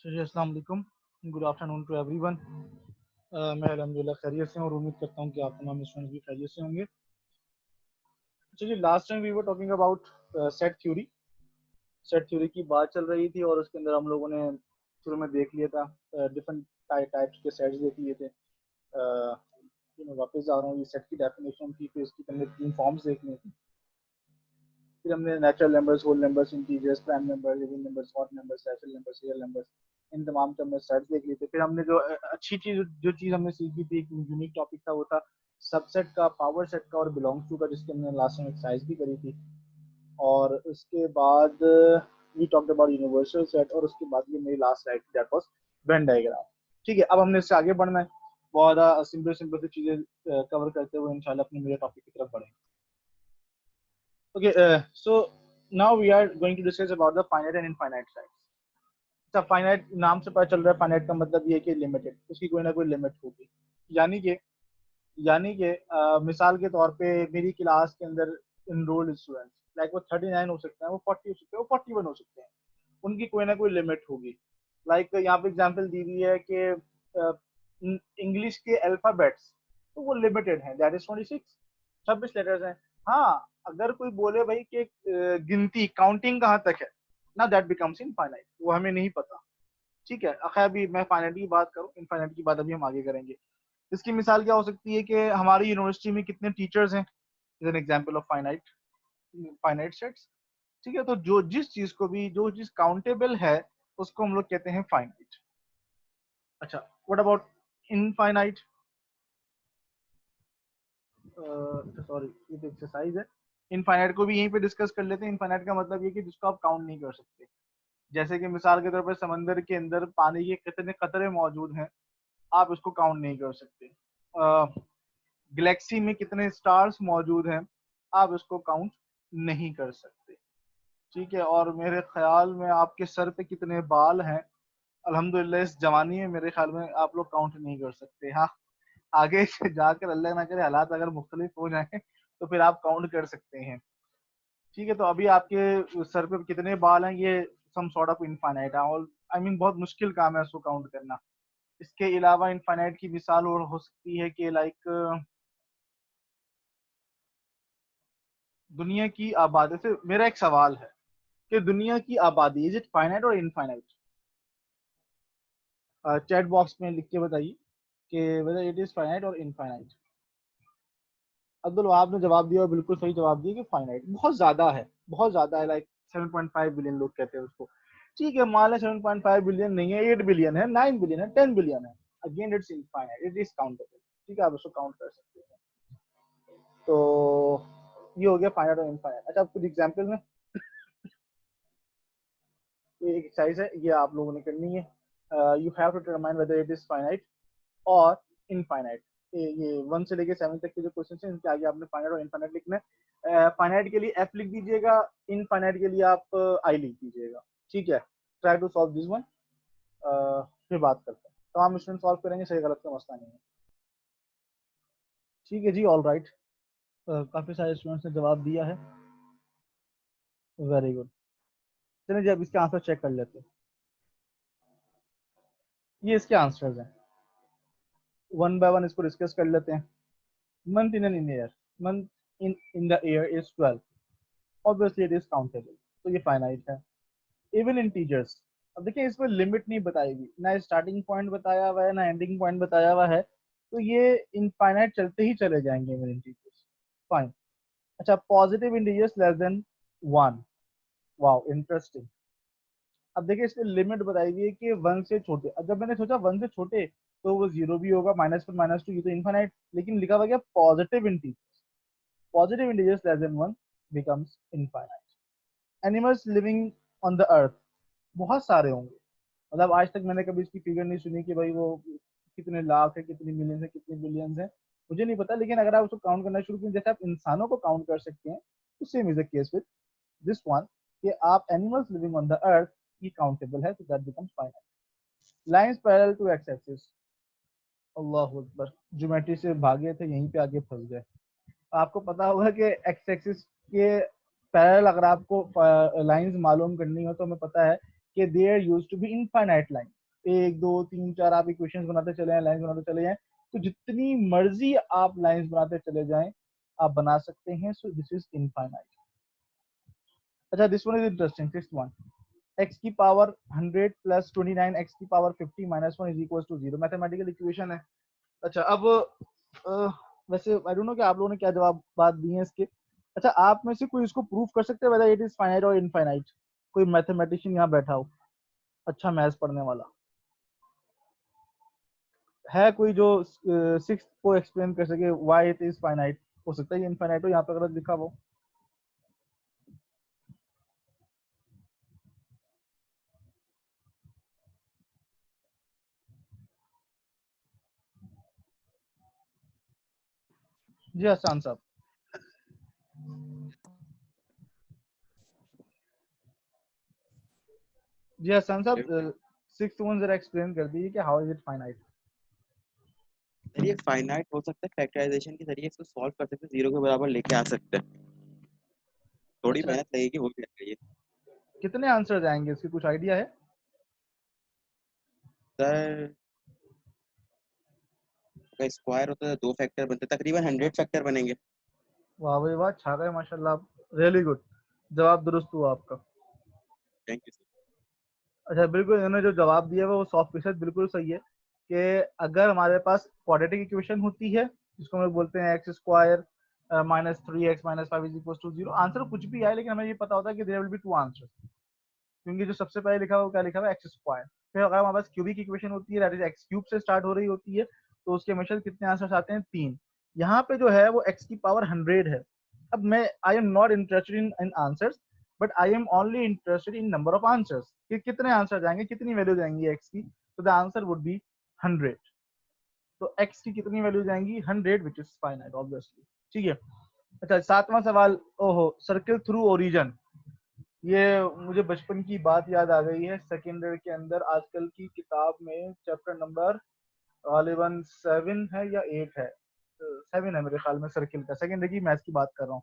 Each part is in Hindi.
चलिए अस्सलाम वालेकुम, गुड आफ्टरनून टू एवरीवन। मैं अल्हम्दुलिल्लाह खैरियत से हूँ और उम्मीद करता हूँ कि आप तमाम स्टूडेंट्स भी खैरियत से होंगे। चलिए last time we were talking about set theory. Set theory की बात चल रही थी और उसके अंदर हम लोगों ने शुरू में देख लिया था डिफरेंट टाइप्स के सेट्स देख लिए थे। मैं वापस जा रहा हूँ, ये सेट की डेफिनेशन थी, फिर इसके अंदर तीन फॉर्म्स देख ली थी। फिर हमने natural numbers, whole numbers, integers, prime numbers, even numbers, odd numbers, rational numbers, real numbers, इन तमाम के हमने सेट्स देख लिए थे। फिर हमने जो अच्छी चीज जो चीज हमने सीखी थी, एक यूनिक टॉपिक था, वो था सबसेट का, पावर सेट का और बिलोंग्स टू का, जिसके हमने लास्ट टाइम एक्सरसाइज भी करी थी। और उसके बाद we talked about universal set, और उसके बाद ये मेरी लास्ट स्लाइड थी, दैट वाज वेन डायग्राम। ठीक है, अब हमने इससे आगे बढ़ना है, बहुत ज़्यादा सिंपल सिंपल सी चीजें कवर करते हुए इंशाल्लाह अपने मेरे टॉपिक की तरफ बढ़ेंगे। Okay, so now we are going to discuss about the finite and infinite size. अच्छा, फाइनाइट नाम से पता चल रहा है, फाइनाइट का मतलब ये है कि लिमिटेड, उसकी कोई ना कोई लिमिट होगी। यानी कि मिसाल के तौर पे मेरी क्लास के अंदर इनरोल्ड स्टूडेंट्स, लाइक वो 39 हो सकते हैं, वो 40 हो सकते हैं, वो 41 हो सकते हैं, उनकी कोई ना कोई लिमिट होगी। लाइक यहाँ पे एग्जांपल दी हुई है कि इंग्लिश के अल्फाबेट्स, तो वो लिमिटेड हैं, दैट इज 26, 26 लेटर्स हैं। हाँ, अगर कोई बोले भाई कि गिनती, काउंटिंग कहाँ तक है ना, दैट बिकम्स इनफाइनाइट, वो हमें नहीं पता। ठीक है, खैर अभी मैं फाइनाइट की बात करूँ, इनफाइनाइट की बात अभी हम आगे करेंगे। इसकी मिसाल क्या हो सकती है कि हमारी यूनिवर्सिटी में कितने टीचर्स हैं, is an example of finite finite sets. ठीक है, तो जो जिस चीज को भी, जो चीज काउंटेबल है, उसको हम लोग कहते हैं फाइनाइट। अच्छा, व्हाट अबाउट इनफाइनाइट? सॉरी, ये तो एक्सरसाइज है। इनफाइनाइट को भी यहीं पे डिस्कस कर लेते हैं। इनफाइनाइट का मतलब ये कि जिसको आप काउंट नहीं कर सकते। जैसे कि मिसाल के तौर पर समंदर के अंदर पानी के कितने कतरे मौजूद हैं, आप इसको काउंट नहीं कर सकते। गैलेक्सी में कितने स्टार्स मौजूद हैं, आप इसको काउंट नहीं कर सकते। ठीक है, और मेरे ख्याल में आपके सर पे कितने बाल हैं, अल्हम्दुलिल्लाह इस जवानी में मेरे ख्याल में आप लोग काउंट नहीं कर सकते। हाँ, आगे से जाकर अल्लाह ना करे हालात अगर मुख्तलिफ हो जाए तो फिर आप काउंट कर सकते हैं। ठीक है, तो अभी आपके सर पे कितने बाल हैं, ये सम सॉर्ट ऑफ इनफाइनाइट है, और आई मीन बहुत मुश्किल काम है उसको काउंट करना। इसके अलावा इनफाइनाइट की मिसाल और हो सकती है कि लाइक दुनिया की आबादी से, मेरा एक सवाल है कि दुनिया की आबादी इज इट फाइनाइट और इनफाइनाइट? चैट बॉक्स में लिख के बताइए कि वेदर इट इज फाइनाइट और इनफाइनाइट। अब्दुल वहाब ने जवाब दिया और बिल्कुल सही जवाब दिया कि फाइनाइट, बहुत ज्यादा है, बहुत ज्यादा है, लाइक 7.5 बिलियन लोग कहते हैं उसको। ठीक है, मान लें 7.5 बिलियन नहीं है, 8 बिलियन है, 9 बिलियन है, 10 बिलियन है, again it's infinite, it is countable. ठीक है, आप उसको काउंट कर सकते हैं। तो ये हो गया फाइनाइट और इनफाइनाइट। अच्छा, अब कुछ एग्जाम्पल में, ये एक एक्सरसाइज है, ये आप लोगों ने करनी है। You have to determine whether it is finite और इनफाइनाइट। ये 1 से लेके 7 तक के जो क्वेश्चन है, इनके आगे आपने फाइनाइट और इनफाइनाइट लिखना है। फाइनाइट के लिए एफ लिख दीजिएगा, इनफाइनाइट के लिए आप आई लिख दीजिएगा। ठीक है, try to solve this one, फिर बात करते हैं। तमाम स्टूडेंट सॉल्व करेंगे, सही गलत का मसला नहीं है। ठीक है जी, ऑल राइट, काफी सारे स्टूडेंट्स ने जवाब दिया है, वेरी गुड। चलिए जी, अब इसके आंसर चेक कर लेते हैं। ये इसके आंसर्स हैं, वन बाय वन इसको डिस्कस कर लेते हैं। Month in an year, month in the year is 12, obviously it is countable, तो ये फाइनाइट है। इवन इंटीजर्स, अब देखिए इसमें लिमिट नहीं बताई हुई, ना स्टार्टिंग पॉइंट बताया हुआ है ना एंडिंग पॉइंट बताया हुआ है, तो ये इनफाइनाइट चलते ही चले जाएंगे इवन इंटीजर्स। फाइन। अच्छा, positive integers less than 1, wow interesting. अब देखिए इसमें लिमिट बताई हुई है कि 1 से छोटे, अब जब मैंने सोचा 1 से छोटे तो वो जीरो भी होगा, -1 -2, ये तो इनफाइनाइट, लेकिन लिखा हुआ क्या, positive integers, positive integers less than 1 becomes infinite. Animals living on the अर्थ, बहुत सारे होंगे, मतलब आज तक मैंने कभी इसकी फिगर नहीं सुनी कि भाई वो कितने लाख है, कितने मिलियन है, कितने बिलियंस है, मुझे नहीं पता। लेकिन अगर आप उसको काउंट करना शुरू करें, जैसे आप इंसानों को काउंट कर सकते हैं, तो same is the case with this one, कि आप animals living on the earth, ये काउंटेबल है, तो that becomes finite. Lines parallel to x axis, अल्लाह अकबर, ज्योमेट्री से भागे थे, यहीं पे आके फंस गए। आपको पता होगा कि एक्स एक्सिस के पैरेलल अगर आपको लाइंस मालूम करनी हो, तो हमें पता है कि there used to be infinite line, 1 2 3 4 आप इक्वेशंस बनाते चले जाएं, लाइंस बनाते चले जाएं, तो जितनी मर्जी आप लाइंस बनाते चले जाएं आप बना सकते हैं. So this is infinite. अच्छा, this one is interesting. Sixth one, x की पावर 100 प्लस 29 x की power 50 minus 1 is equal to 0. Mathematical equation है. अच्छा, अब वैसे आई डोंट नो कि आप लोगों ने क्या जवाब बात दिए हैं इसके. अच्छा, आप में से कोई इसको प्रूफ कर सकते हैं वेदर इट इज फाइनाइट और इनफाइनाइट? कोई मैथमेटिशियन यहाँ बैठा हो अच्छा मैथ्स पढ़ने वाला है कोई जो सिक्स को एक्सप्लेन कर सके व्हाई इट इज फाइनाइट? हो सकता है ये इनफाइनाइट हो, यहाँ पे गलत लिखा हो. जी हसन साहब. जी हसन साहब, सिक्स वन जरा एक्सप्लेन कर दीजिए कि how is it finite. Sir ये फाइनाइट हो सकता है, फैक्टराइजेशन के जरिए इसको सॉल्व कर सकते हैं, जीरो के बराबर लेके आ सकते हैं. थोड़ी अच्छा, मेहनत लगेगी, हो जाएगा ये. कितने आंसर आएंगे इसके, कुछ आइडिया है? सर अगर स्क्वायर होता है तो 2 फैक्टर बनते, तकरीबन 100 फैक्टर बनेंगे. वाह भाई वाह, छा गए माशाल्लाह. रियली गुड, जवाब दुरुस्त हुआ आपका. Thank you sir. अच्छा, बिल्कुल इन्होंने जो जवाब दिया है वो 100% बिल्कुल सही है कि अगर हमारे पास क्वाड्रेटिक इक्वेशन होती है जिसको हम लोग बोलते हैं x square minus 3x minus 5 is equal to 0, answer कुछ भी आए लेकिन हमें ये पता होता है कि there will be two answer, क्योंकि जो सबसे पहले लिखा हुआ वो क्या लिखा हुआ है, एक्स स्क्वायर. फिर अगर हमारे पास क्यूबिक इक्वेशन होती है दैट इज एक्स क्यूब से स्टार्ट हो रही होती है तो उसके हमेशा कितने आंसर्स आते हैं, 3. यहाँ पे जो है वो एक्स की पावर 100 है. अब मैं I am not interested in answers but I am only interested in number of answers कि कितने आंसर जाएंगे, कितनी वैल्यू जाएंगी एक्स की. तो द आंसर वुड बी 100. तो एक्स की कितनी वैल्यू जाएंगी, 100, विच इज फाइनाइट ऑब्वियसली. ठीक है. अच्छा, सातवां सवाल. ओहो, सर्किल थ्रू ओरिजिन. ये मुझे बचपन की बात याद आ गई है. सेकेंडरी के अंदर आजकल की किताब में चैप्टर नंबर गालिबन 7 है या 8 है, 7 है मेरे ख्याल में, सर्किल का. सेकेंडरी की मैथ्स की बात कर रहा हूँ.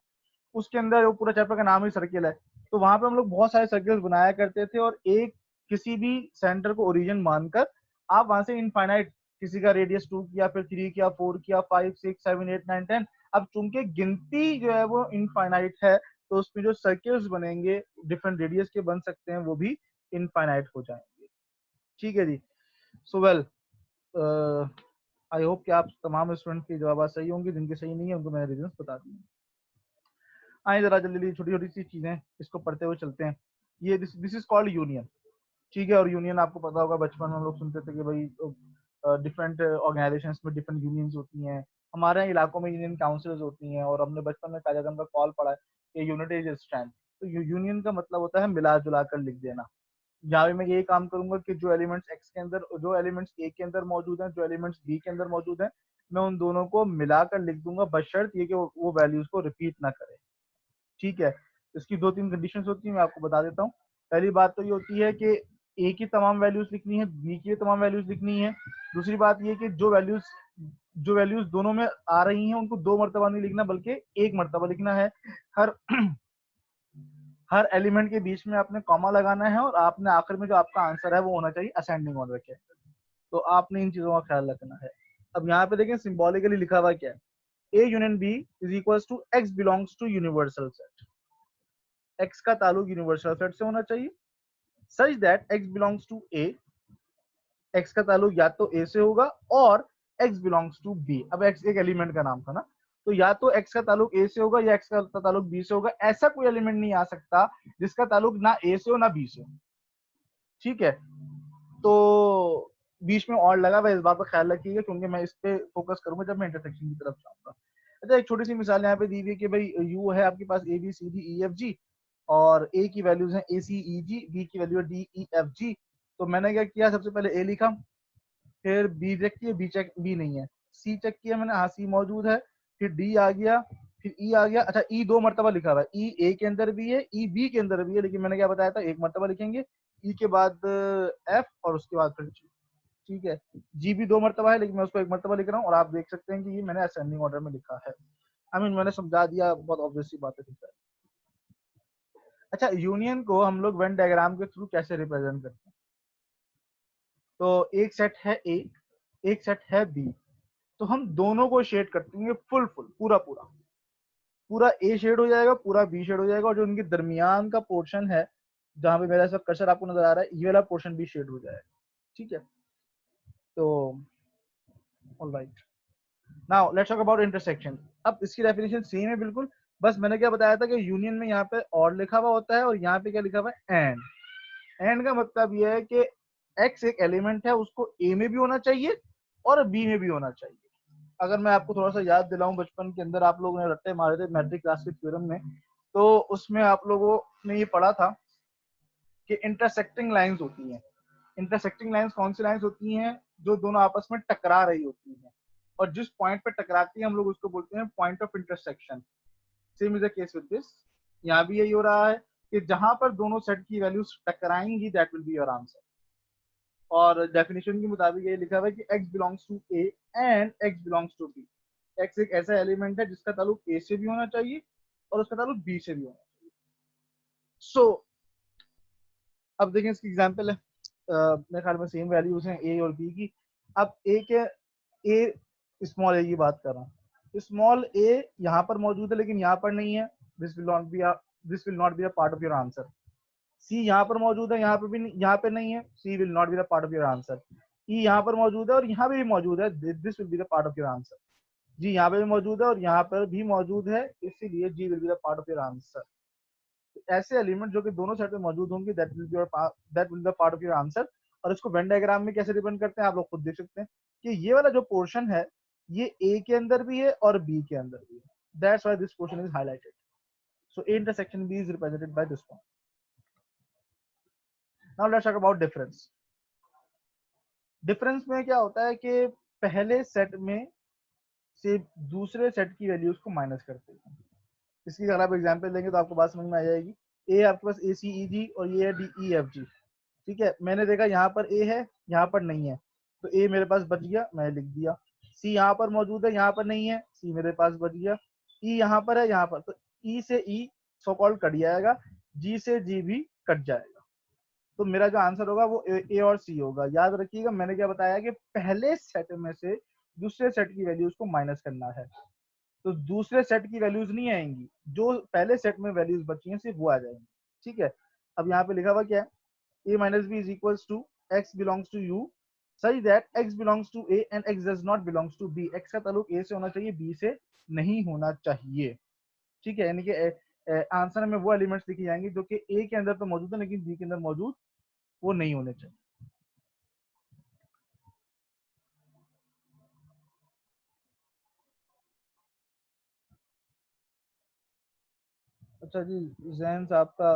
उसके अंदर वो पूरा चैप्टर का नाम ही सर्किल है. तो वहां पे हम लोग बहुत सारे सर्किल्स बनाया करते थे और एक किसी भी सेंटर को ओरिजिन मानकर आप वहां से इनफाइनाइट, किसी का रेडियस 2 किया, फिर 3 किया, 4 किया, 5 6 7 8 9 10. अब चूंकि गिनती जो है वो इनफाइनाइट है तो उसमें जो सर्किल्स बनेंगे डिफरेंट रेडियस के बन सकते हैं वो भी इनफाइनाइट हो जाएंगे. ठीक है जी. सो वेल, आई होप कि आप तमाम स्टूडेंट के जवाब सही होंगे, जिनके सही नहीं है उनको मैंने रीजंस बता दिए. आइए जरा जल्दी छोटी छोटी सी चीजें इसको पढ़ते हुए चलते हैं. ये दिस इज कॉल्ड यूनियन. ठीक है, और यूनियन आपको पता होगा बचपन में हम लोग सुनते थे कि भाई डिफरेंट ऑर्गेनाइजेशंस में डिफरेंट यूनियंस होती हैं. हमारे यहाँ इलाकों में यूनियन काउंसिल्स होती हैं और हमने बचपन में कायदा का कॉल पढ़ा है कि यूनिटी इज स्ट्रेंथ. तो यूनियन का मतलब होता है मिला जुला कर लिख देना. यहाँ पे मैं यही काम करूंगा कि जो एलिमेंट्स एक्स के अंदर, जो एलिमेंट्स ए के अंदर मौजूद हैं, जो एलिमेंट्स बी के अंदर मौजूद हैं, मैं उन दोनों को मिलाकर लिख दूंगा बशर्त ये कि वो वैल्यूज को रिपीट ना करें. ठीक है. इसकी 2 3 कंडीशन होती है, मैं आपको बता देता हूँ. पहली बात तो ये होती है कि ए की तमाम वैल्यूज लिखनी है, बी की तमाम वैल्यूज लिखनी है. दूसरी बात ये कि जो वैल्यूज दोनों में आ रही हैं उनको 2 मरतबा नहीं लिखना बल्कि 1 मरतबा लिखना है. हर हर एलिमेंट के बीच में आपने कॉमा लगाना है और आपने आखिर में जो आपका आंसर है वो होना चाहिए असेंडिंग ऑर्डर के. तो आपने इन चीजों का ख्याल रखना है. अब यहाँ पे देखें सिंबॉलिकली लिखा हुआ क्या है, A union B is equal to x belongs to universal set. X का ताल्लुक यूनिवर्सल सेट से होना चाहिए such that x belongs to A. X का ताल्लुक या तो ए से होगा और एक्स बिलोंग्स टू बी. अब एक्स एक एलिमेंट का नाम था ना, तो या तो एक्स का ताल्लुक ए से होगा या एक्स का ताल्लुक बी से होगा. ऐसा कोई एलिमेंट नहीं आ सकता जिसका ताल्लुक ना ए से हो ना बी से हो. ठीक है. तो बीच में और लगा हुआ, इस बात का ख्याल रखिएगा क्योंकि मैं इस पे फोकस करूंगा जब मैं इंटरसेक्शन की तरफ जाऊंगा. अच्छा, एक छोटी सी मिसाल यहाँ पे दी हुई है कि भाई यू है आपके पास A B C D E F G और ए की वैल्यूज हैं A C E G, B की वैल्यू है डी ई एफ जी. तो मैंने क्या किया, सबसे पहले ए लिखा, फिर बी चेक किया, बी चेक, बी नहीं है. सी चेक किया मैंने, हाँ सी मौजूद है. फिर डी आ गया, फिर ई आ गया. अच्छा, ई 2 मरतबा लिखा हुआ है, ई ए के अंदर भी है, ई बी के अंदर भी है, लेकिन मैंने क्या बताया था 1 मरतबा लिखेंगे. ई के बाद एफ और उसके बाद फिर जी. ठीक है. जी भी 2 मरतबा है लेकिन मैं उसको 1 मरतबा लिख रहा हूँ और आप देख सकते हैं कि ये मैंने असेंडिंग ऑर्डर में लिखा है. आई मीन मैंने समझा दिया, बहुत ऑब्वियस सी बात है. अच्छा, यूनियन को हम लोग वेन डायग्राम के थ्रू कैसे रिप्रेजेंट करते हैं? तो एक सेट है ए, एक सेट है बी, तो हम दोनों को शेड कर देंगे फुल पूरा पूरा। पूरा ए शेड हो जाएगा, पूरा बी शेड हो जाएगा, और जो उनके दरमियान का पोर्शन है जहां पे मेरा सब कर्सर आपको नजर आ रहा है, ये वाला पोर्शन भी शेड हो जाएगा। ठीक है, तो alright, now let's talk about intersection. अब इसकी डेफिनेशन सेम है बिल्कुल, बस मैंने क्या बताया था कि यूनियन में यहाँ पे और लिखा हुआ होता है और यहाँ पे क्या लिखा हुआ है, एंड। एंड का मतलब ये है कि एक्स एक एलिमेंट है, उसको ए में भी होना चाहिए और बी में भी होना चाहिए। अगर मैं आपको थोड़ा सा याद दिलाऊं, बचपन के अंदर आप लोगों ने रट्टे मारे थे मैट्रिक क्लास के थ्योरम में, तो उसमें आप लोगों ने ये पढ़ा था कि इंटरसेक्टिंग लाइंस होती हैं। इंटरसेक्टिंग लाइंस कौन सी लाइंस होती हैं? जो दोनों आपस में टकरा रही होती हैं, और जिस पॉइंट पे टकराती है हम लोग उसको बोलते हैं point of intersection. Same is the case with this. यहाँ भी यही हो रहा है कि जहां पर दोनों सेट की वैल्यूज टकराएंगी, that will be your answer. और डेफिनेशन के मुताबिक ये लिखा हुआ है कि x belongs to a and x belongs to b। x एक ऐसा एलिमेंट है जिसका ताल्लुक a से भी होना चाहिए और उसका ताल्लुक b से भी होना चाहिए। सो अब देखें, इसकी एग्जांपल है, मेरे ख्याल में सेम वैल्यूज हैं a और b की। अब a के a स्मॉल a की बात कर रहा हूँ, स्मॉल a यहाँ पर मौजूद है लेकिन यहाँ पर नहीं है, this will not be a part of your answer. C यहाँ पर मौजूद है, यहाँ पे भी यहाँ पे नहीं है, C will not be the part of your answer. E यहाँ पर मौजूद है और यहाँ पे भी मौजूद है, this will be the part of your answer. G यहाँ पे भी मौजूद है और यहाँ पर भी मौजूद है, इसीलिए G will be the part of your answer. ऐसे एलिमेंट जो कि दोनों साइड में मौजूद होंगे, that will be the part of your answer. और इसको वेन डायग्राम में कैसे रिप्रेजेंट करते हैं आप लोग खुद देख सकते हैं कि ये वाला जो पोर्शन है ये ए के अंदर भी है और बी के अंदर भी है। That's why this portion is highlighted. So A intersection B is represented by this one. Now let's talk about difference. Difference में क्या होता है कि पहले सेट में से दूसरे सेट की वैल्यूज को माइनस करते हैं। इसकी अगर आप एग्जांपल देंगे तो आपको बात समझ में आ जाएगी। ए आपके पास ए सी ई जी और ये है डी ई एफ जी। ठीक है, मैंने देखा यहाँ पर ए है, यहाँ पर नहीं है, तो ए मेरे पास बच गया, मैं लिख दिया। सी यहाँ पर मौजूद है, यहाँ पर नहीं है, सी मेरे पास बच गया। ई यहाँ पर है, यहाँ पर, तो ई से ई सो कॉल्ड कट जाएगा, जी से जी भी कट जाएगा। तो मेरा जो आंसर होगा वो ए और सी होगा। याद रखिएगा मैंने क्या बताया कि पहले सेट में से दूसरे सेट की वैल्यूज को माइनस करना है, तो दूसरे सेट की वैल्यूज नहीं आएंगी, जो पहले सेट में वैल्यूज बची हैं सिर्फ वो आ जाएंगी। ठीक है, अब यहाँ पे लिखा हुआ क्या है, a minus B is equals to x belongs to u such that x belongs to a and x does not belongs to b। x का ताल्लुक a से होना चाहिए, b से नहीं होना चाहिए। ठीक है, यानी कि आंसर में वो एलिमेंट्स लिखे जाएंगे जो कि a के अंदर तो मौजूद है लेकिन b के अंदर मौजूद वो नहीं होने चाहिए। अच्छा जी, जैन साहब का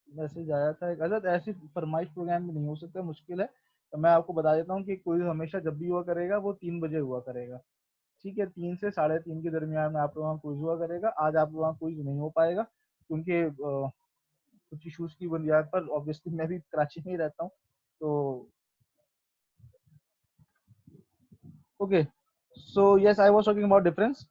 मैसेज आया था एक, गलत ऐसी फरमाइश प्रोग्राम में नहीं हो सकता, मुश्किल है। तो मैं आपको बता देता हूँ कि कोई हमेशा जब भी हुआ करेगा वो 3 बजे हुआ करेगा। ठीक है, 3 से 3:30 के दरमियान में आप लोगों का क्विज हुआ करेगा। आज आप लोगों का क्विज नहीं हो पाएगा क्योंकि कुछ इश्यूज की बुनियाद पर, ऑब्वियसली मैं भी कराची में ही रहता हूँ, तो okay. So yes, I was talking about difference.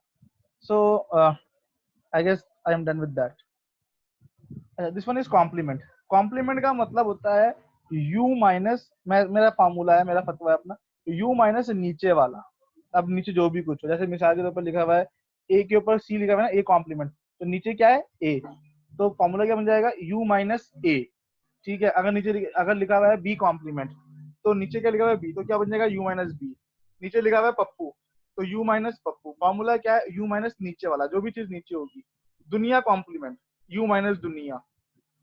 So I guess I am done with that. This one is complement. Complement का मतलब होता है u माइनस, मेरा फार्मूला है, मेरा फतवा है अपना, u माइनस नीचे वाला। अब नीचे जो भी कुछ हो, जैसे मिसाल के तौर पर लिखा हुआ है a के ऊपर c लिखा हुआ है ना, a कॉम्प्लीमेंट, तो नीचे क्या है a, तो फॉर्मूला क्या बन जाएगा u माइनस a। ठीक है, अगर नीचे अगर लिखा हुआ है b कॉम्प्लीमेंट, तो नीचे क्या लिखा हुआ है b, तो क्या बन जाएगा u माइनस b। नीचे लिखा हुआ है पप्पू, तो u माइनस पप्पू। फॉर्मूला क्या है, u माइनस नीचे वाला, जो भी चीज नीचे होगी। दुनिया कॉम्प्लीमेंट, u माइनस दुनिया।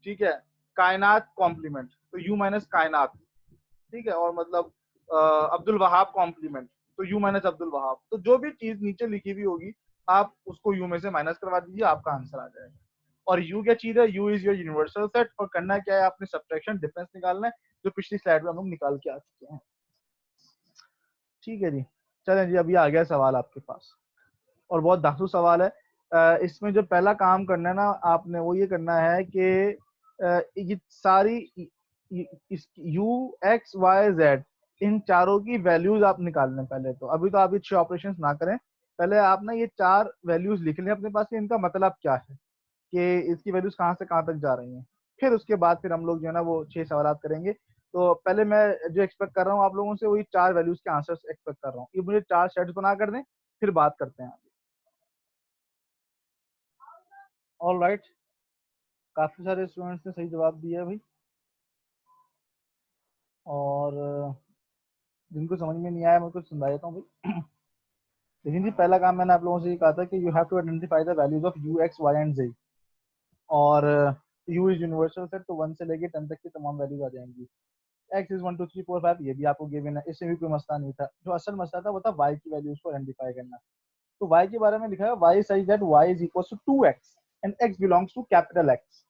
ठीक है, कायनात कॉम्प्लीमेंट, तो यू माइनस कायनात। ठीक है, और मतलब अब्दुल वहाब कॉम्प्लीमेंट, तो यू माइनस अब्दुल वहाब। तो जो भी चीज नीचे लिखी हुई होगी आप उसको यू में से माइनस करवा दीजिए, आपका आंसर आ जाएगा। और यू क्या चीज है, you is your universal set, और करना क्या है, आपने सब्ट्रैक्शन डिफरेंस निकालना है, जो पिछली स्लाइड में हम लोग निकाल के आ चुके हैं। ठीक है जी, चलें जी, अभी आ गया सवाल आपके पास, और बहुत धांसू सवाल है। इसमें जो पहला काम करना है ना आपने, वो ये करना है कि ये सारी यू एक्स वाई जेड, इन चारों की वैल्यूज आप निकाल लें पहले। तो अभी तो आप ये ऑपरेशंस ना करें, पहले आप ना ये 4 वैल्यूज लिख लें अपने पास कि इनका मतलब क्या है। कि इसकी वैल्यूज कहाँ से कहाँ तक जा रही हैं। फिर उसके बाद फिर हम लोग जो है ना वो 6 सवाल करेंगे। तो पहले मैं जो एक्सपेक्ट कर रहा हूँ आप लोगों से वही 4 वैल्यूज के आंसर्स एक्सपेक्ट कर रहा हूँ। ये मुझे 4 सेट्स बना कर दें, फिर बात करते हैं। ऑल राइट, काफी सारे स्टूडेंट्स ने सही जवाब दिया है भाई, और जिनको समझ में नहीं आया मैं कुछ समझा देता हूँ भाई। लेकिन जी पहला काम मैंने आप लोगों से ये कहा था कि you have to identify the values of U X Y and Z, और यू इज यूनिवर्सल सेट, तो 1 से लेके 10 तक की तमाम वैल्यूज आ जाएंगी। एक्स इज 1 2 3 4 5, ये भी आपको गिवन है, इससे भी कोई मसला नहीं था। जो असल मसला था वो था वाई की वैल्यूज को आइडेंटिफाई करना। तो वाई के बारे में लिखा है y such that y is equal to 2x and x belongs to capital X.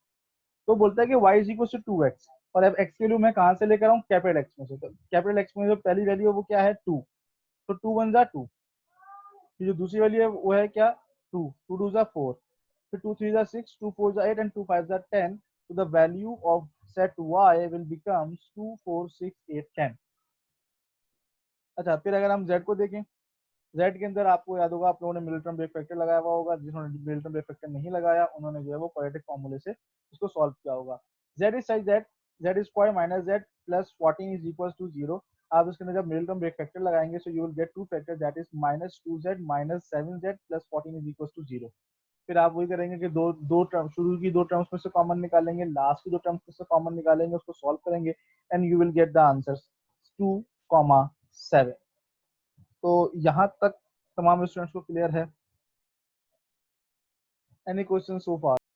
तो बोलता है कि y is equal to 2x, और अब x की वैल्यू मैं कहाँ से लेकर आऊँ, कैपिटल एक्स में से। तो कैपिटल एक्स में जो पहली वैल्यू है वो क्या है, 2, तो 2 1 जा 2। फिर जो दूसरी वैल्यू है वो है क्या, 2, 2 2 जा 4, फिर 2 3 जा 6, 2 4 जा 8 एंड 2 5 जा 10। तो the value of set y will becomes 2 4 6 8 10। अच्छा, फिर अगर हम z को देखें, z के अंदर आपको याद होगा आप लोगों ने मिडिल टर्म ब्रेक फैक्टर लगाया हुआ होगा। जिन्होंने मिडिल टर्म ब्रेक फैक्टर नहीं लगाया उन्होंने जो है वो क्वाड्रेटिक फॉर्मूले से इसको सॉल्व किया होगा। z is such that z square minus z plus 14 is equal to 0। आप इसके अंदर जब मिडिल टर्म ब्रेक फैक्टर लगाएंगे so you will get two factor, that is minus 2z minus 7z plus 14 is equal to 0। फिर आप वही करेंगे कि दो दो टर्म, शुरू की दो टर्म्स में से कॉमन निकालेंगे, लास्ट की दो टर्म्स में से कॉमन निकालेंगे, उसको सॉल्व करेंगे and you will get the answer 2,7। तो यहाँ तक तमाम स्टूडेंट्स को क्लियर है? एनी क्वेश्चन सो फार?